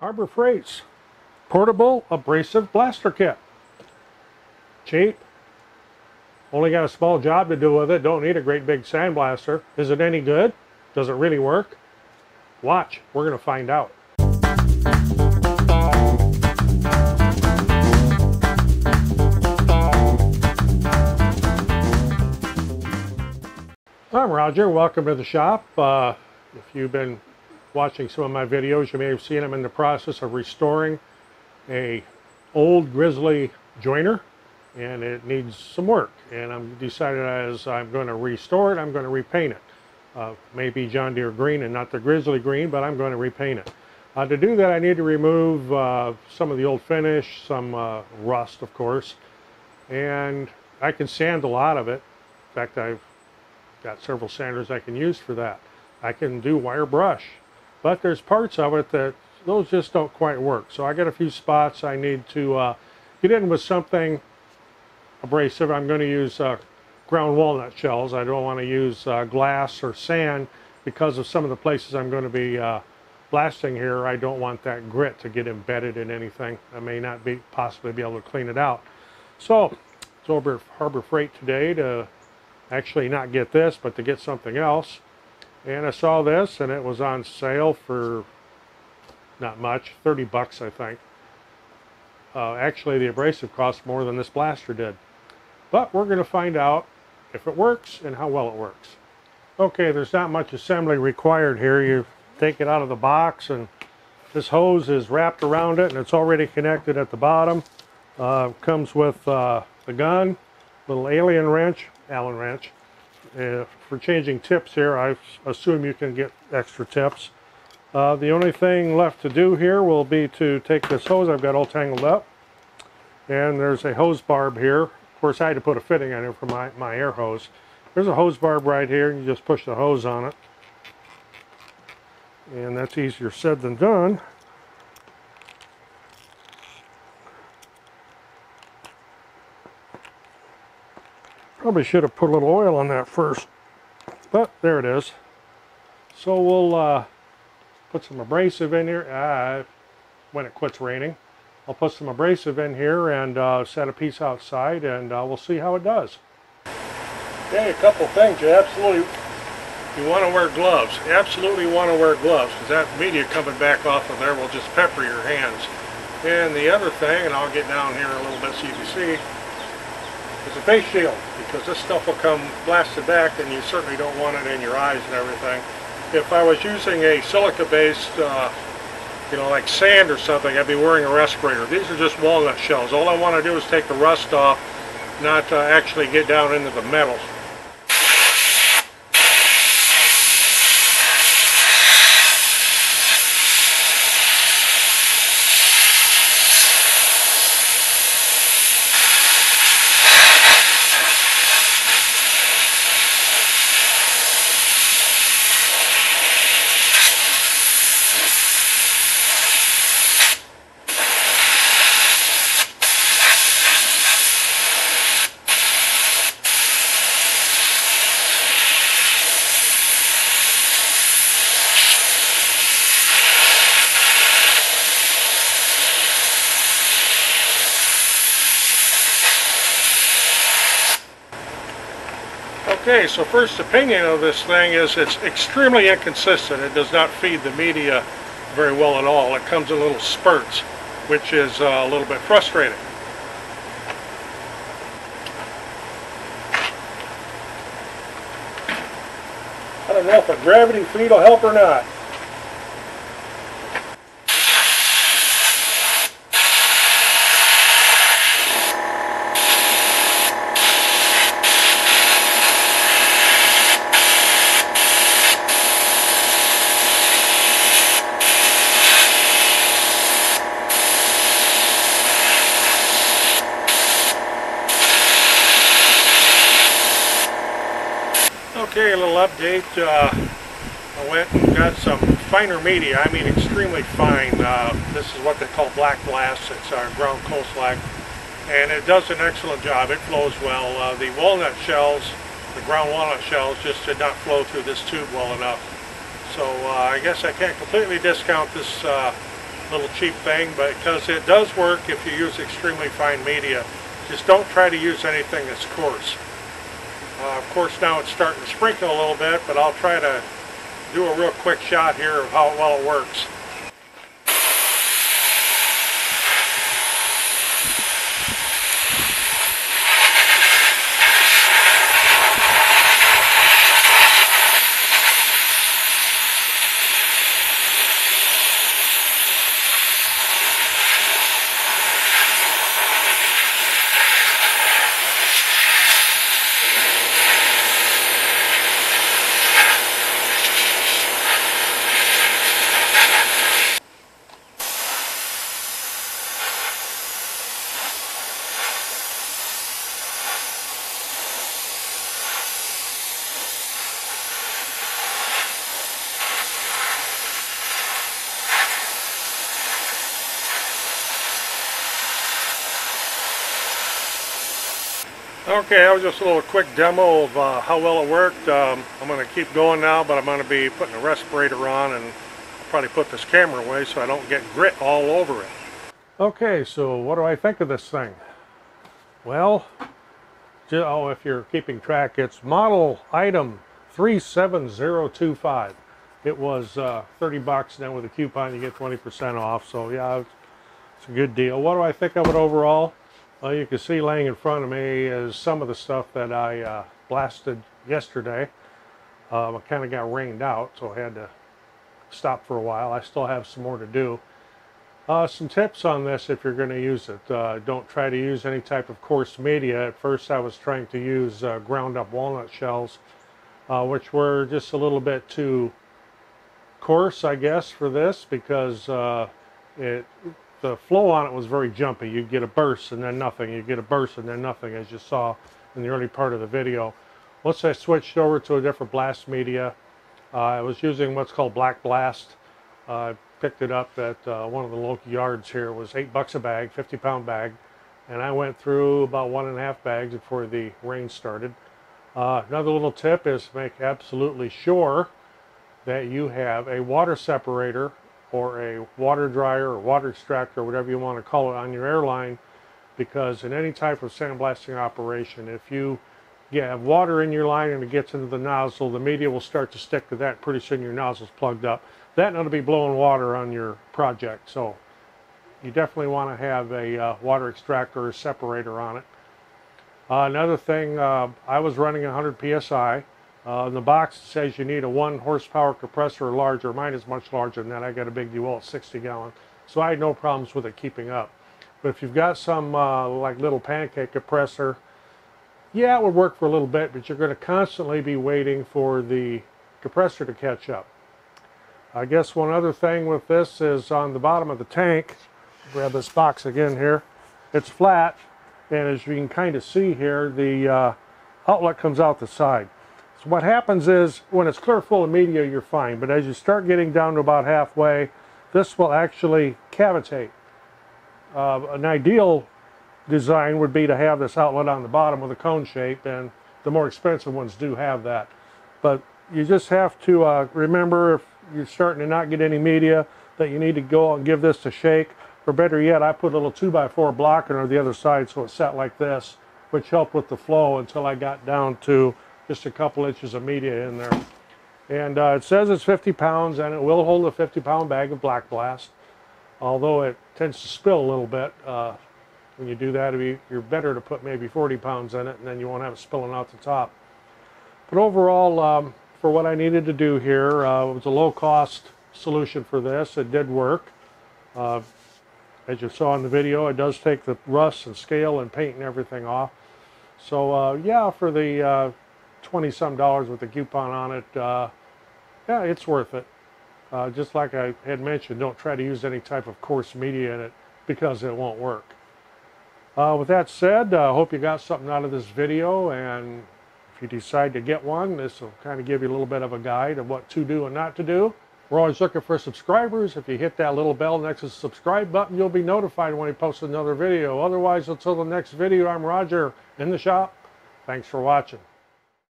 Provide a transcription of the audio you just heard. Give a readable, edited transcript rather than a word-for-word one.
Harbor Freight's portable abrasive blaster kit. Cheap. Only got a small job to do with it. Don't need a great big sandblaster. Is it any good? Does it really work? Watch. We're going to find out. I'm Roger. Welcome to the shop. If you've been watching some of my videos, you may have seen I'm in the process of restoring a old grizzly joiner, and it needs some work. And I'm decided as I'm going to restore it, I'm going to repaint it. Maybe John Deere green and not the grizzly green, but I'm going to repaint it. To do that, I need to remove some of the old finish, some rust, of course, and I can sand a lot of it. In fact, I've got several sanders I can use for that. I can do wire brush, but there's parts of it that those just don't quite work. So I got a few spots I need to get in with something abrasive. I'm going to use ground walnut shells. I don't want to use glass or sand because of some of the places I'm going to be blasting here. I don't want that grit to get embedded in anything. I may not possibly be able to clean it out. So it's over at Harbor Freight today to actually not get this, but to get something else. And I saw this, and it was on sale for not much, 30 bucks, I think. Actually, the abrasive cost more than this blaster did. But we're going to find out if it works and how well it works. Okay, there's not much assembly required here. You take it out of the box, and this hose is wrapped around it, and it's already connected at the bottom. Comes with the gun, little Allen wrench. For changing tips here, I assume you can get extra tips. The only thing left to do here will be to take this hose I've got all tangled up, and there's a hose barb here. Of course, I had to put a fitting on it for my air hose. There's a hose barb right here, and you just push the hose on it, and that's easier said than done. Probably should have put a little oil on that first, but there it is. So we'll put some abrasive in here when it quits raining. I'll put some abrasive in here and set a piece outside, and we'll see how it does. Okay, a couple things. You want to wear gloves. Absolutely want to wear gloves, because that media coming back off of there will just pepper your hands. And the other thing, and I'll get down here a little bit so you can see, is a face shield, because this stuff will come blasted back, and you certainly don't want it in your eyes and everything. If I was using a silica-based, like sand or something, I'd be wearing a respirator. These are just walnut shells. All I want to do is take the rust off, not actually get down into the metal. Okay, so first opinion of this thing is it's extremely inconsistent. It does not feed the media very well at all. It comes in little spurts, which is a little bit frustrating. I don't know if a gravity feed will help or not. Okay, a little update. I went and got some finer media. I mean extremely fine. This is what they call black glass. It's ground coal slag, and it does an excellent job. It flows well. The walnut shells, the ground walnut shells, just did not flow through this tube well enough. So I guess I can't completely discount this little cheap thing, but because it does work if you use extremely fine media. Just don't try to use anything that's coarse. Of course now it's starting to sprinkle a little bit, but I'll try to do a real quick shot here of how well it works. Okay, that was just a little quick demo of how well it worked. I'm going to keep going now, but I'm going to be putting a respirator on, and I'll probably put this camera away so I don't get grit all over it. Okay, so what do I think of this thing? Well, if you're keeping track, it's model item 37025. It was 30 bucks, and then with a coupon you get 20% off, so yeah, it's a good deal. What do I think of it overall? Well, you can see laying in front of me is some of the stuff that I blasted yesterday. I kind of got rained out, so I had to stop for a while. I still have some more to do. Some tips on this if you're going to use it. Don't try to use any type of coarse media. At first I was trying to use ground up walnut shells, which were just a little bit too coarse, I guess, for this, because the flow on it was very jumpy. You'd get a burst and then nothing. You'd get a burst and then nothing, as you saw in the early part of the video. Once I switched over to a different blast media, I was using what's called Black Blast. I picked it up at one of the local yards here. It was $8 a bag, 50-pound bag, and I went through about 1.5 bags before the rain started. Another little tip is to make absolutely sure that you have a water separator or a water dryer or water extractor, whatever you want to call it, on your airline, because in any type of sandblasting operation, if you have water in your line and it gets into the nozzle, the media will start to stick to that. Pretty soon your nozzle's plugged up. That ought to be blowing water on your project, so you definitely want to have a water extractor or separator on it. Another thing, I was running 100 psi. In the box it says you need a 1 horsepower compressor or larger. Mine is much larger than that. I got a big DeWalt 60 gallon, so I had no problems with it keeping up. But if you've got some like little pancake compressor, yeah, it would work for a little bit, but you're going to constantly be waiting for the compressor to catch up. I guess one other thing with this is on the bottom of the tank, grab this box again here, it's flat, and as you can kind of see here, the outlet comes out the side. So what happens is, when it's clear full of media, you're fine, but as you start getting down to about halfway, this will actually cavitate. An ideal design would be to have this outlet on the bottom with a cone shape, and the more expensive ones do have that. But you just have to remember, if you're starting to not get any media, that you need to go and give this a shake. Or better yet, I put a little 2x4 block on the other side so it sat like this, which helped with the flow until I got down to just a couple inches of media in there. And it says it's 50 pounds, and it will hold a 50-pound bag of Black Blast, although it tends to spill a little bit. When you do that, you're better to put maybe 40 pounds in it, and then you won't have it spilling out the top. But overall, for what I needed to do here, it was a low-cost solution for this. It did work. As you saw in the video, it does take the rust and scale and paint and everything off. So yeah, for the $20-some with the coupon on it, yeah, it's worth it. Just like I had mentioned, don't try to use any type of coarse media in it, because it won't work. With that said, I hope you got something out of this video, and if you decide to get one, this will kind of give you a little bit of a guide of what to do and not to do. We're always looking for subscribers. If you hit that little bell next to the subscribe button, you'll be notified when we post another video. Otherwise, until the next video, I'm Roger in the shop. Thanks for watching.